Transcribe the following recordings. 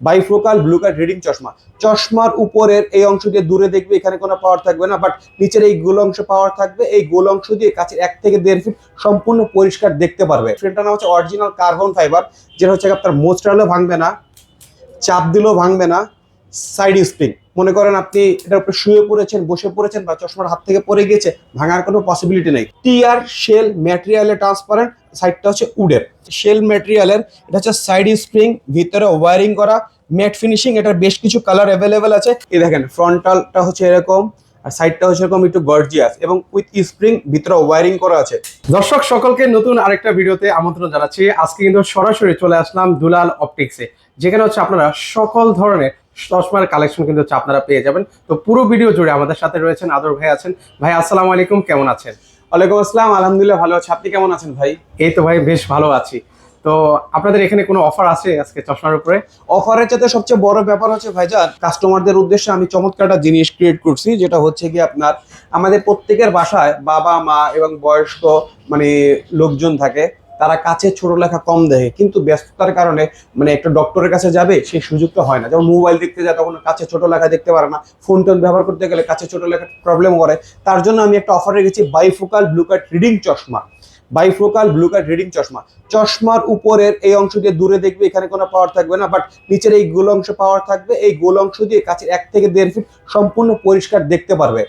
Bifocal blue কাট reading চশমা। চশমার উপরের এই অংশ দিয়ে দূরে দেখবে এখানে কোনো পাওয়ার থাকবে না, বাট নিচের এই গোল অংশ পাওয়ার থাকবে। এই গোল অংশ দিয়ে কাছে 1 থেকে 1.5 ফিট সম্পূর্ণ পরিষ্কার দেখতে পারবে। ফ্রেমটার নাম হচ্ছে অরিজিনাল কার্বন ফাইবার, যেটা হচ্ছে আপনার মোচড়ালেও ভাঙবে না, চাপ দিলেও ভাঙবে না। সাইড স্প্রিং, মনে করেন আপনি এটার উপরে শুয়ে পড়েছেন, বসে পড়েছেন, বা চশমার হাত থেকে পড়ে গিয়েছে, ভাঙার কোনো পসিবিলিটি নেই। টিআর শেল ম্যাটেরিয়ালে ট্রান্সপারেন্ট, সাইডটা হচ্ছে উডের শেল ম্যাটেরিয়ালের। এটা হচ্ছে সাইড স্প্রিং, ভিতরে ওয়ারিং করা, ম্যাট ফিনিশিং। এটার বেশ কিছু কালার অ্যাভেলেবেল আছে। এই দেখেন ফ্রন্টালটা হচ্ছে এরকম, আর সাইডটা হচ্ছে এরকম একটু গর্জিয়াস এবং উইথ স্প্রিং, ভিতরে ওয়ারিং করা আছে। দর্শক সকলকে নতুন আরেকটা ভিডিওতে আমন্ত্রণ জানাচ্ছি। আজকে কিন্তু সরাসরি চলে আসলাম দুলাল অপটিক্সে, যেখানে হচ্ছে আপনারা সকল ধরনের চশমার কালেকশন কিন্তু হচ্ছে আপনারা পেয়ে যাবেন। তো পুরো ভিডিও জুড়ে আমাদের সাথে রয়েছেন আদর ভাই আছেন। ভাই আসসালামু আলাইকুম, কেমন আছেন? ওয়ালাইকুম আসসালাম, আলহামদুলিল্লাহ ভালো আছি। আপনি কেমন আছেন ভাই? এই তো ভাই বেশ ভালো আছি। তো আপনাদের এখানে কোনো অফার আছে আজকে চশমার উপরে? অফারের চাইতে সবচেয়ে বড় ব্যাপার হচ্ছে ভাইজান, কাস্টমারদের উদ্দেশ্যে আমি চমৎকার একটা জিনিস ক্রিয়েট করছি, যেটা হচ্ছে কি আপনার আমাদের প্রত্যেকের বাসায় বাবা মা এবং বয়স্ক মানে লোকজন থাকে, তারা কাছে ছোট লেখা কম দেখে, কিন্তু ব্যস্ততার কারণে মানে একটা ডক্টরের কাছে যাবে সেই সুযোগটা হয় না। যেমন মোবাইল দেখতে যায় তখন কাছে ছোট লেখা দেখতে পারে না, ফোন টোন ব্যবহার করতে গেলে কাছে ছোট লেখা প্রবলেম করে। তার জন্য আমি একটা অফার রেখেছি বাইফোকাল ব্লু কাট রিডিং চশমা। বাইফোকাল ব্লু কাট রিডিং চশমা। চশমার উপরের এই অংশ দিয়ে দূরে দেখবে এখানে কোনো পাওয়ার থাকবে না, বাট নিচের এই গোল অংশ পাওয়ার থাকবে। এই গোল অংশ দিয়ে কাছে 1 থেকে 1.5 ফিট সম্পূর্ণ পরিষ্কার দেখতে পারবে।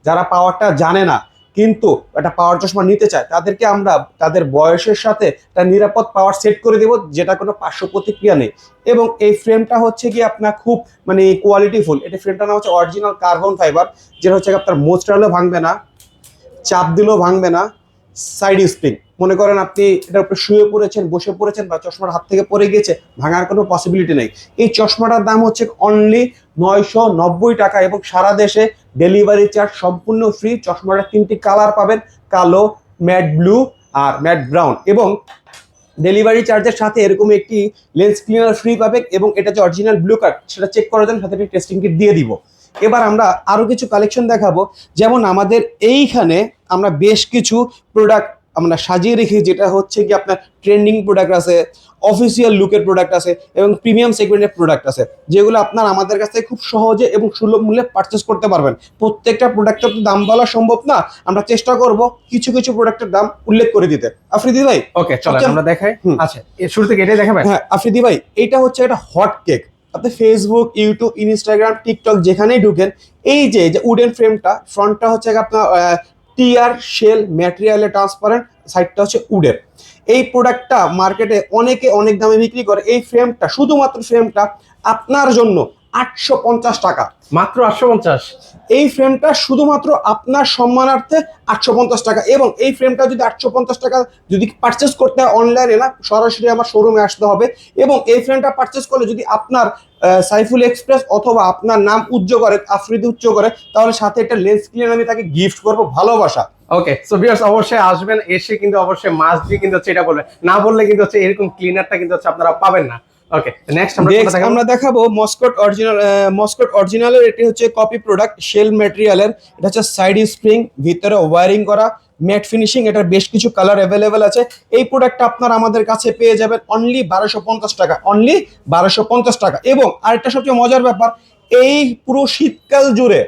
যারা পাওয়ারটা জানে না কিন্তু একটা পাওয়ার চশমা নিতে চায়, তাদেরকে আমরা তাদের বয়সের সাথে একটা নিরাপদ পাওয়ার সেট করে দেব, যেটা কোনো পার্শ্ব প্রতিক্রিয়া নেই। এবং এই ফ্রেমটা হচ্ছে কি আপনার খুব মানে কোয়ালিটিফুল। এটা ফ্রেমটার নাম হচ্ছে অরিজিনাল কার্বন ফাইবার, যেটা হচ্ছে আপনার মোচড়ালেও ভাঙবে না, চাপ দিলেও ভাঙবে না। সাইড স্প্রিং, মনে করেন আপনি এটার উপরে শুয়ে পড়েছেন, বসে পড়েছেন, বা চশমার হাত থেকে পড়ে গিয়েছে, ভাঙার কোনো পসিবিলিটি নেই। এই চশমাটার দাম হচ্ছে অনলি 990 টাকা এবং সারা দেশে ডেলিভারি চার্জ সম্পূর্ণ ফ্রি। চশমাটার 3টি কালার পাবেন, কালো, ম্যাট ব্লু আর ম্যাট ব্রাউন, এবং ডেলিভারি চার্জের সাথে এরকম একটি লেন্স ক্লিনার ফ্রি পাবেন। এবং এটা যে অরিজিনাল ব্লু কার্ড সেটা চেক করার জন্য সাথে একটি টেস্টিং কিট দিয়ে দিব। এবার আমরা আরো কিছু কালেকশন দেখাবো। যেমন আমাদের এইখানে আমরা বেশ কিছু প্রোডাক্ট আমরা সাজিয়ে রেখি, যেটা হচ্ছে কি আপনার ট্রেন্ডিং প্রোডাক্ট আছে, অফিসিয়াল লুকের প্রোডাক্ট আছে, এবং প্রিমিয়াম সেগমেন্টের প্রোডাক্ট আছে, যেগুলো আপনার আমাদের কাছ থেকে খুব সহজে এবং সুলভ মূল্যে পারচেস করতে পারবেন। প্রত্যেকটা প্রোডাক্টের তো দাম বলা সম্ভব না, আমরা চেষ্টা করব কিছু কিছু প্রোডাক্টের দাম উল্লেখ করে দিতে। আফ্রিদি ভাই, ওকে চলো আমরা দেখাই। আচ্ছা শুরু থেকে এটাই দেখাবেন? হ্যাঁ আফ্রিদি ভাই, এটা হচ্ছে একটা হট কেক। আপনি ফেসবুক, ইউটিউব, ইনস্টাগ্রাম, টিকটক যেখানেই ঢুকেন, এই যে উডেন ফ্রেমটা, ফ্রন্টটা হচ্ছে আপনার টিআর শেল ম্যাটেরিয়ালে ট্রান্সপারেন্ট, সাইডটা হচ্ছে উডের। এই প্রোডাক্টটা মার্কেটে অনেকে অনেক দামে বিক্রি করে। এই ফ্রেমটা, শুধুমাত্র ফ্রেমটা আপনার জন্য 850 টাকা, মাত্র 850। এই ফ্রেমটা শুধুমাত্র আপনার সম্মানার্থে 850 টাকা। এবং এই ফ্রেমটা যদি 850 টাকা যদি পারচেস করতে হয় অনলাইনে না, সরাসরি আমার শোরুমে আসতে হবে। এবং এই ফ্রেমটা পারচেস করলে যদি আপনার সাইফুল এক্সপ্রেস অথবা আপনার নাম উজ্জ্বল করে, আফ্রিদি উজ্জ্বল করে, তাহলে সাথে একটা লেন্স ক্লিনার আমি তাকে গিফট করবো, ভালোবাসা। ওকে সো ভিউয়ার্স অবশ্যই আসবেন, এসে কিন্তু অবশ্যই মাস্ট বি কিন্তু হচ্ছে এটা বলবেন, না বললে কিন্তু হচ্ছে এরকম ক্লিনারটা কিন্তু হচ্ছে আপনারা পাবেন না। ওকে নেক্সট আমরা দেখাবো মস্কট অরিজিনালের। এটি হচ্ছে কপি প্রোডাক্ট, শেল ম্যাটেরিয়ালের। এটা হচ্ছে সাইড স্প্রিং, ভিতরে ওয়ারিং করা, ম্যাট ফিনিশিং। এটার বেশ কিছু কালার অ্যাভেলেবেল আছে। এই প্রোডাক্টটা আপনারা আমাদের কাছে পেয়ে যাবেন অনলি 1250 টাকা, অনলি 1250 টাকা। এবং আরেকটা সবচেয়ে মজার ব্যাপার, এই পুরো শীতকাল জুড়ে,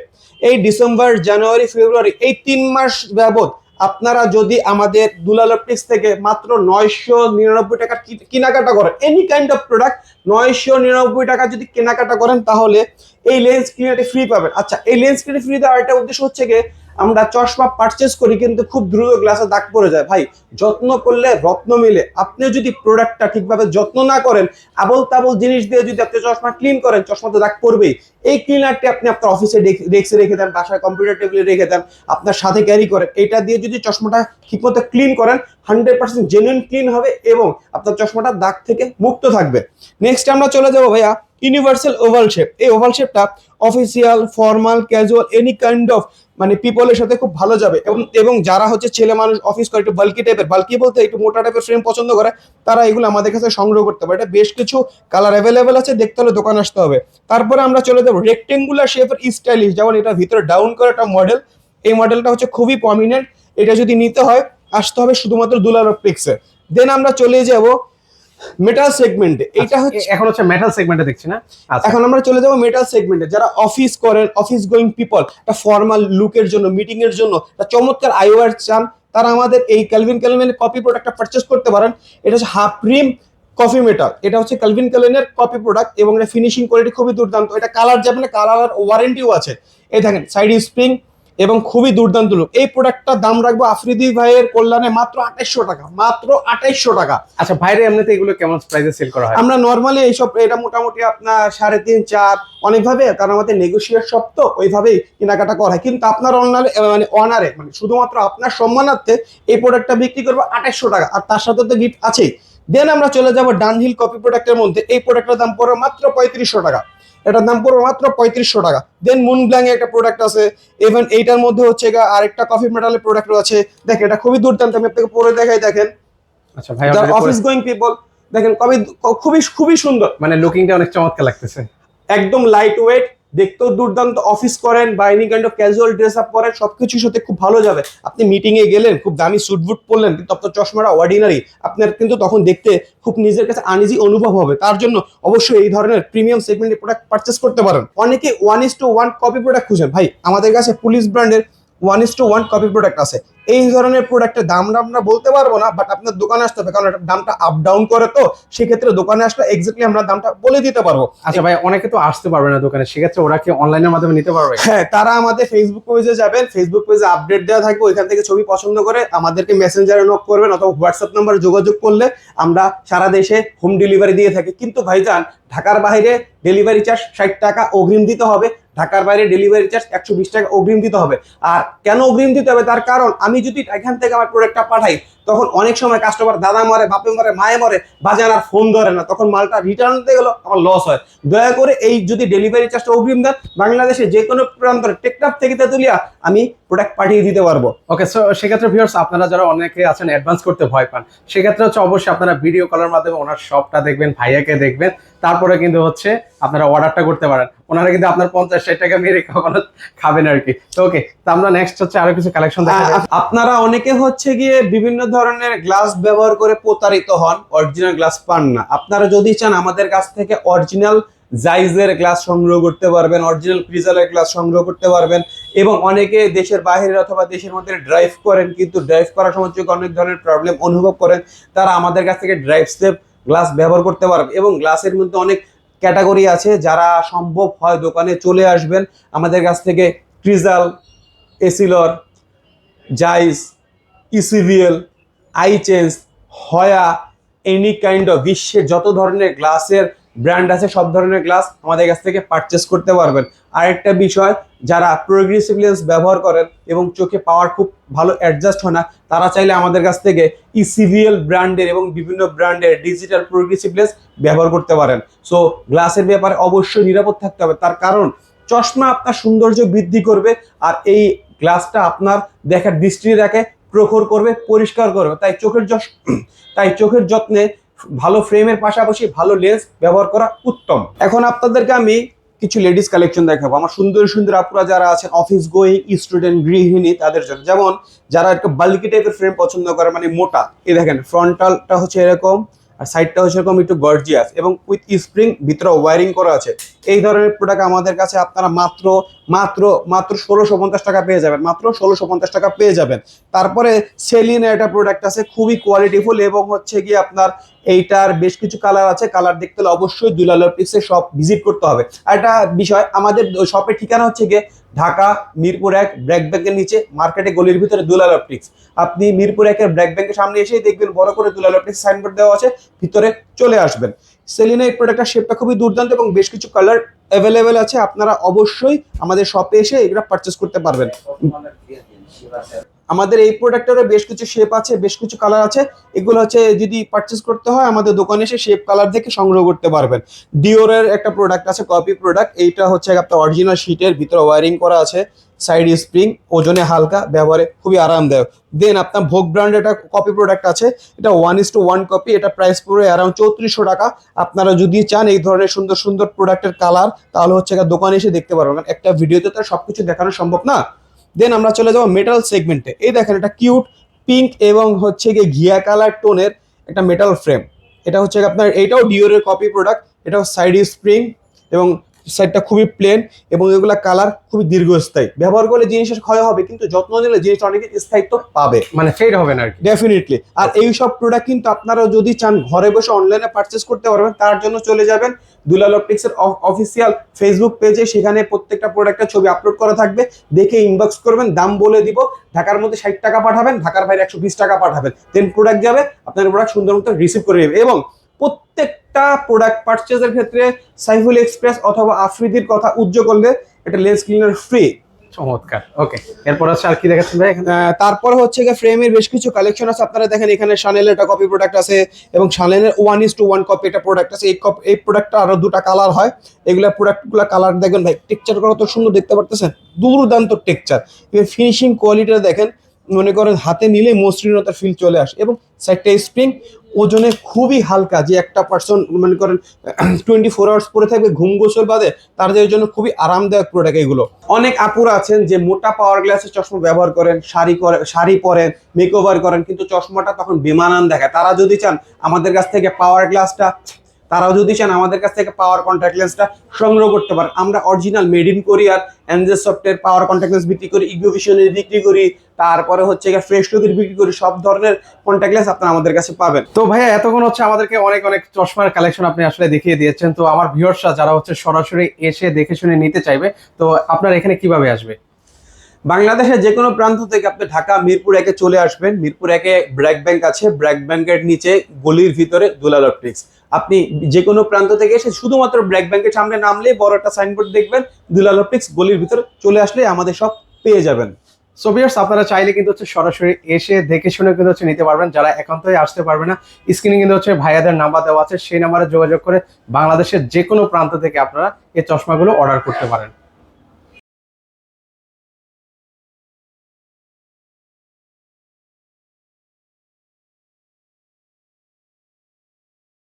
এই ডিসেম্বর, জানুয়ারি, ফেব্রুয়ারি, এই 3 মাস যাবত আপনারা যদি আমাদের দুলাল অপটিক্স থেকে মাত্র 999 টাকার কেনাকাটা করেন, এনি কাইন্ড অফ প্রোডাক্ট 999 টাকা যদি কেনাকাটা করেন, তাহলে এই লেন্স ক্লিনারটি ফ্রি পাবেন। আচ্ছা, এই লেন্স ক্লিনার ফ্রি দেওয়ার একটা উদ্দেশ্য হচ্ছে গিয়ে, আমরা চশমা পারচেস করি কিন্তু খুব দ্রুত গ্লাসে দাগ পড়ে যায়। ভাই, যত্ন করলে রত্ন মিলে। আপনি যদি প্রোডাক্টটা ঠিকভাবে যত্ন না করেন, আবল তাবল জিনিস দিয়ে যদি আপনি চশমা ক্লিন করেন, চশমাতে দাগ পড়বেই। এই ক্লিনারটি আপনি আপনার অফিসে ডেস্কে রেখে দেন, বাসায় কম্পিউটার টেবিলে রেখে দেন, আপনার সাথে ক্যারি করেন। এটা দিয়ে যদি চশমাটা ঠিকমতো ক্লিন করেন, 100% জেনুইন ক্লিন হবে এবং আপনার চশমাটা দাগ থেকে মুক্ত থাকবে। নেক্সট আমরা চলে যাবো ভাইয়া ইউনিভার্সাল ওভাল শেপ। এই ওভাল শেপটা official, formal, casual, any kind of মানে পিপলের সাথে খুব ভালো যাবে। এবং যারা হচ্ছে ছেলে মানুষ, অফিস করে, একটু বাল্কি টাইপের, বাল্কি বলতে একটু মোটা টাইপের ফ্রেম পছন্দ করে, তারা এগুলো আমাদের কাছে সংগ্রহ করতে পারে। এটা বেশ কিছু কালার অ্যাভেলেবেল আছে, দেখতে হলে দোকানে আসতে হবে। তারপরে আমরা চলে যাবো রেক্টেঙ্গুলার শেপের স্টাইলিশ, যেমন এটা ভিতরে ডাউন করে একটা মডেল। এই মডেলটা হচ্ছে খুবই প্রমিনেন্ট। এটা যদি নিতে হয় আসতে হবে শুধুমাত্র দুলাল অপটিক্সে। দেন আমরা চলে যাব মেটাল সেগমেন্টে এইটা হচ্ছে। এখন হচ্ছে মেটাল সেগমেন্টে দেখছি না। আচ্ছা এখন আমরা চলে যাবো মেটাল সেগমেন্টে, যারা অফিস করেন, অফিস গোয়িং পিপল, একটা ফর্মাল লুকের জন্য, মিটিং এর জন্য একটা চমৎকার আইওয়ার চান, তারা আমাদের এই ক্যালভিন ক্লাইনের কপি প্রোডাক্টটা পারচেস করতে পারেন। এটা হচ্ছে হাফ রিম কফি মেটাল, এটা হচ্ছে ক্যালভিন ক্লাইনের কপি প্রোডাক্ট এবং এটা ফিনিশিং কোয়ালিটি খুবই দুর্দান্ত। এটা কালার যাবে না, কালার ওয়ারেন্টিও আছে। এই দেখেন সাইড স্প্রিং এবং খুবই দুর্দান্ত লুক। এই প্রোডাক্টটার দাম রাখবো আফ্রিদি ভাইয়ের কল্যাণে মাত্র 2800 টাকা, মাত্র 2800 টাকা। আচ্ছা, বাইরে এমনিতে এগুলো কেমন প্রাইসে সেল করা হয়? আমরা নর্মালি এইসব এটা মোটামুটি আপনার 3.5 4 অনেকভাবে, কারণ আমাদের নেগোসিয়েট সব তো ওইভাবেই কেনাকাটা করা হয়। কিন্তু আপনার অনারে মানে শুধুমাত্র আপনার সম্মানার্থে এই প্রোডাক্টটা বিক্রি করবো 2800 টাকা, আর তার সাথে তো গিফট আছেই। দেন আমরা চলে যাবো ডানহিল কপি প্রোডাক্টের মধ্যে। এই প্রোডাক্টের দাম পড়বে মাত্র 3500 টাকা, এটার দাম পড়বে মাত্র 3500 টাকা। দেন মুন ব্ল্যাং একটা প্রোডাক্ট আছে, ইভেন এইটার মধ্যে হচ্ছে আরেকটা কফি মেটালের প্রোডাক্ট আছে। দেখেন এটা খুবই দুর্দান্ত, আমি আপনাকে পরে দেখাই। দেখেন আচ্ছা ভাই, যারা অফিস গোয়িং পিপল, দেখেন কবি খুবই খুবই সুন্দর, মানে লুকিংটা অনেক চমৎকার লাগতেছে। একদম লাইট ওয়েট, দেখতেও দুর্দান্ত। অফিস করেন বা any kind of casual dress up করেন, সবকিছুর সাথে খুব ভালো যাবে। আপনি মিটিং এ গেলেন, খুব দামি স্যুট বুট পরলেন, কিন্তু আপনার চশমাটা অর্ডিনারি, আপনার কিন্তু তখন দেখতে খুব নিজের কাছে আনইজি অনুভব হবে। তার জন্য অবশ্যই এই ধরনের প্রিমিয়াম সেগমেন্টের প্রোডাক্ট পারচেস করতে পারেন। অনেকে 1:1 কপি প্রোডাক্ট খুঁজেন, ভাই আমাদের কাছে পুলিশ ব্র্যান্ডের 1:1 কপি প্রোডাক্ট আছে। এই ধরনের প্রোডাক্টের দাম আমরা বলতে পারবো না, বাট আপনার দোকানে আসতে হবে, কারণ এটার দামটা আপ ডাউন করে, তো সেক্ষেত্রে দোকানে আসলে এক্স্যাক্টলি আমরা দামটা বলে দিতে পারবো। আচ্ছা ভাই, অনেকে তো আসতে পারবে না দোকানে, সেক্ষেত্রে ওরা কি অনলাইনের মাধ্যমে নিতে পারবে? হ্যাঁ, তারা আমাদের ফেসবুক পেজে যাবেন, ফেসবুক পেজে আপডেট দেওয়া থাকবে, ওইখান থেকে ছবি পছন্দ করে আমাদেরকে মেসেঞ্জারে নক করবেন অথবা হোয়াটসঅ্যাপ নাম্বারে যোগাযোগ করলে আমরা সারা দেশে হোম ডেলিভারি দিয়ে থাকি। কিন্তু ভাইজান, ঢাকার বাইরে ডেলিভারি চার্জ 60 টাকা অগ্রিম দিতে হবে, ঢাকার বাইরে ডেলিভারি চার্জ 120 টাকা অগ্রিম দিতে হবে। আর কেন অগ্রিম দিতে হবে, তার কারণ আমি যদি এখান থেকে আমার প্রোডাক্টটা পাঠাই, তখন অনেক সময় কাস্টমার দাদা মরে, বাপে মরে, মায়ে মরে, বাজার আর ফোন ধরে না, তখন মালটা রিটার্ন দিতে গেল আমার লস হয়। দয়া করে এই যদি ডেলিভারি চার্জটা অগ্রিম দেন, বাংলাদেশে যে কোনো প্রান্তরে টেকনাফ থেকে তেতুলিয়া আমি প্রোডাক্ট পাঠিয়ে দিতে পারবো। ওকে, সো সেক্ষেত্রে ভিউয়ার্স, আপনারা যারা অনেকে আছেন অ্যাডভান্স করতে ভয় পান, সেক্ষেত্রে হচ্ছে অবশ্যই আপনারা ভিডিও কলের মাধ্যমে ওনার শপটা দেখবেন, ভাইয়াকে দেখবেন, তারপরে কিন্তু হচ্ছে আপনারা অর্ডারটা করতে পারেন। ওনারা কিন্তু আপনার 50-60 টাকা মেরে কখনো খাবেন আর কি। তো ওকে, তো আমরা নেক্সট হচ্ছে আরো কিছু কালেকশন দেখাবো। আপনারা অনেকে হচ্ছে গিয়ে বিভিন্ন ধরনের গ্লাস ব্যবহার করে প্রতারিত হন, অরিজিনাল গ্লাস পান না। আপনারা যদি চান আমাদের কাছ থেকে অরিজিনাল জাইজের গ্লাস সংগ্রহ করতে পারবেন, অরিজিনাল ক্রিজালের গ্লাস সংগ্রহ করতে পারবেন। এবং অনেকে দেশের বাইরে অথবা দেশের মধ্যে ড্রাইভ করেন, কিন্তু ড্রাইভ করার সময় যদি অনেক ধরনের প্রবলেম অনুভব করেন, তারা আমাদের কাছ থেকে ড্রাইভ সেফ গ্লাস ব্যবহার করতে পারবেন। এবং গ্লাসের মধ্যে অনেক ক্যাটাগরি আছে, যারা সম্ভব হয় দোকানে চলে আসবেন আমাদের কাছ থেকে ক্রিজাল, এসিলর, জাইস, ইসিভিএল, আইচেন্স, হয়া, এনি কাইন্ড অফ বিশ্বের যত ধরনের গ্লাসের ব্র্যান্ড আছে সব ধরনের গ্লাস আমাদের কাছ থেকে পারচেস করতে পারবেন। আরেকটা বিষয়, যারা প্রোগ্রেসিভ লেন্স ব্যবহার করেন এবং চোখে পাওয়ার খুব ভালো অ্যাডজাস্ট হয় না, তারা চাইলে আমাদের কাছ থেকে ইসিভিএল ব্র্যান্ডের এবং বিভিন্ন ব্র্যান্ডের ডিজিটাল প্রোগ্রেসিভ লেন্স ব্যবহার করতে পারেন। সো গ্লাসের ব্যাপারে অবশ্যই নিরাপদ থাকতে হবে, তার কারণ চশমা আপনার সৌন্দর্য বৃদ্ধি করবে, আর এই গ্লাসটা আপনার দেখার দৃষ্টিটাকে প্রখর করবে, পরিষ্কার করবে। তাই চোখের যত্নে ভালো ফ্রেমের পাশাপাশি ভালো লেন্স ব্যবহার করা উত্তম। এখন আপনাদেরকে আমি কিছু লেডিস কালেকশন দেখাবো, আমার সুন্দর সুন্দর আপুরা যারা আছেন অফিস গোয়িং স্টুডেন্ট, গৃহিণী, তাদের জন্য। যেমন যারা একটা বাল্কি টাইপের ফ্রেম পছন্দ করে, মানে মোটা, এই দেখেন ফ্রন্টালটা হচ্ছে এরকম, আর সাইডটা হচ্ছে এরকম একটু গর্জিয়াস এবং উইথ স্প্রিং, ভিতরে ওয়ারিং করা আছে। এই ধরনের প্রোডাক্ট আমাদের কাছে আপনারা মাত্র মাত্র মাত্র 1650 টাকা পেয়ে যাবেন, মাত্র 1650 টাকা পেয়ে যাবেন। তারপরে সেলিনের একটা প্রোডাক্ট আছে, খুবই কোয়ালিটিফুল এবং হচ্ছে গিয়ে আপনার এইটার বেশ কিছু কালার আছে। কালার দেখতে হলে অবশ্যই দুলাল অপটিক্সের শপ ভিজিট করতে হবে। আর একটা বিষয়, আমাদের শপের ঠিকানা হচ্ছে গিয়ে ঢাকা মিরপুর 1 ব্র্যাক ব্যাংকের নিচে মার্কেটে গলির ভিতরে দুলাল অপটিক্স। আপনি মিরপুর 1 এর ব্র্যাক ব্যাংকের সামনে এসেই দেখবেন বড় করে দুলাল অপটিক্স সাইনবোর্ড দেওয়া আছে, ভিতরে চলে আসবেন। সেলিনের এই প্রোডাক্টের শেপটা খুবই দুর্দান্ত এবং বেশ কিছু কালার অ্যাভেলেবেল আছে, আপনারা অবশ্যই আমাদের শপে এসে এগুলো পারচেস করতে পারবেন। আমাদের এই প্রোডাক্টেরও বেশ কিছু শেপ আছে, বেশ কিছু কালার আছে, এগুলো হচ্ছে যদি পারচেস করতে হয় আমাদের দোকানে এসে শেপ কালার দেখে সংগ্রহ করতে পারবেন। ডিওরের একটা প্রোডাক্ট আছে, কপি প্রোডাক্ট, এইটা হচ্ছে আপনার অরিজিনাল শীটের, ভিতরে ওয়ারিং করা আছে, সাইড স্প্রিং, ওজনে হালকা, ব্যবহারে খুবই আরামদায়ক। দেন আপনার ভোগ ব্র্যান্ড একটা কপি প্রোডাক্ট আছে, এটা 1:1 কপি, এটা প্রাইস পড়বে অ্যারাউন্ড 3400 টাকা। আপনারা যদি চান এই ধরনের সুন্দর সুন্দর প্রোডাক্টের কালার, তাহলে হচ্ছে দোকানে এসে দেখতে পারবেন, কারণ একটা ভিডিওতে তো সবকিছু দেখানো সম্ভব না। দেন আমরা চলে যাবো মেটাল সেগমেন্টে। এই দেখেন এটা কিউট পিঙ্ক এবং হচ্ছে গিয়ে ঘিয়া কালার টোনের একটা মেটাল ফ্রেম, এটা হচ্ছে আপনার, এটাও ডিওরের কপি প্রোডাক্ট। এটাও সাইড স্প্রিং এবং সাইডটা খুবই প্লেন, এবং এগুলা কালার খুবই দীর্ঘস্থায়ী। ব্যবহার করলে জিনিসের ক্ষয় হবে, কিন্তু যত্ন নিলে জিনিসটা অনেক স্থায়িত্ব পাবে, মানে ফেড হবে না আর কি। ডেফিনেটলি। আর এই সব প্রোডাক্ট কিন্তু আপনারা যদি চান ঘরে বসে অনলাইনে পারচেস করতে পারবেন, তার জন্য চলে যাবেন দুলাল অপটিক্সের অফিসিয়াল ফেসবুক পেজে। সেখানে প্রত্যেকটা প্রোডাক্টের ছবি আপলোড করা থাকবে, দেখে ইনবক্স করবেন, দাম বলে দিব। ঢাকার মধ্যে 60 টাকা পাঠাবেন, ঢাকার বাইরে 120 টাকা পাঠাবেন, দেন প্রোডাক্ট যাবে, আপনার প্রোডাক্ট সুন্দর মতো রিসিভ করে নেবে। এবং প্রত্যেকটা প্রোডাক্ট পারচেজের ক্ষেত্রে সাইফুল এক্সপ্রেস অথবা আফ্রিদির কথা উজ্জ্বল করলে এটা লেন্স ক্লিনার ফ্রি। চমৎকার। ওকে, এরপর হচ্ছে আর কি দেখাচ্ছেন ভাই এখানে? তারপর হচ্ছে গিয়ে ফ্রেমের বেশ কিছু কালেকশন আছে। আপনারা দেখেন এখানে শানেলের একটা কপি প্রোডাক্ট আছে, এবং শানেলের 1:1 কপি একটা প্রোডাক্ট আছে। এই প্রোডাক্টটা আরো দুটা কালার হয়। এগুলা প্রোডাক্টগুলো কালার দেখবেন ভাই, টেক্সচার কত সুন্দর দেখতে পারতেছেন, দুর্দান্ত টেক্সচার। ফিনিশিং কোয়ালিটিটা দেখেন, মনে করেন হাতে নিলে মসৃণতার ফিল চলে আসে। এবং সাইডটা স্প্রিং, ওজনে খুবই হালকা, যে একটা পার্সন মনে করেন 24 আওয়ার্স পরে থাকবে ঘুম গোসল বাদে, তাদের জন্য খুবই আরামদায়ক প্রোডাক্ট এগুলো। অনেক আপুরা আছেন যে মোটা পাওয়ার গ্লাসের চশমা ব্যবহার করেন, শাড়ি পরেন, মেকওভার করেন, কিন্তু চশমাটা তখন বেমানান দেখায়। তারা যদি চান আমাদের কাছ থেকে পাওয়ার কন্ট্যাক্ট লেন্সটা সংগ্রহ করতে পারেন। আমরা অরিজিনাল মেড ইন কোরিয়ার এনজেস সফটের পাওয়ার কন্ট্যাক্ট লেন্স বিক্রি করি, ইগোভিশনের বিক্রি করি, তারপরে হচ্ছে ফ্রেশ লুকের বিক্রি করি। সব ধরনের কন্ট্যাক্ট লেন্স আপনারা আমাদের কাছে পাবেন। তো ভাইয়া এতক্ষণ হচ্ছে আমাদেরকে অনেক অনেক চশমার কালেকশন আপনি আসলে দেখিয়ে দিয়েছেন। তো আমার ভিউয়ার্সরা যারা হচ্ছে সরাসরি এসে দেখে শুনে নিতে চাইবে, তো আপনার এখানে কিভাবে আসবে? বাংলাদেশের যে কোনো প্রান্ত থেকে আপনি ঢাকা মিরপুর 1-এ চলে আসবেন। মিরপুর 1-এ ব্র্যাক ব্যাংক আছে, ব্র্যাক ব্যাংকের নিচে গলির ভিতরে দুলাল অপটিক্স। আপনি যে কোনো প্রান্ত থেকে এসে শুধুমাত্র ব্র্যাক ব্যাংকের সামনে নামলে বড় একটা সাইনবোর্ড দেখবেন দুলাল অপটিক্স, গলির ভিতরে চলে আসলে আমাদের সব পেয়ে যাবেন। সো ভিউয়ার্স, আপনারা চাইলে কিন্তু হচ্ছে সরাসরি এসে দেখে শুনে কিন্তু হচ্ছে নিতে পারবেন। যারা একান্তই আসতে পারবে না, স্ক্রিনে কিন্তু হচ্ছে ভাইয়াদের নাম্বার দেওয়া আছে, সেই নাম্বারে যোগাযোগ করে বাংলাদেশের যে কোনো প্রান্ত থেকে আপনারা এই চশমাগুলো অর্ডার করতে পারেন।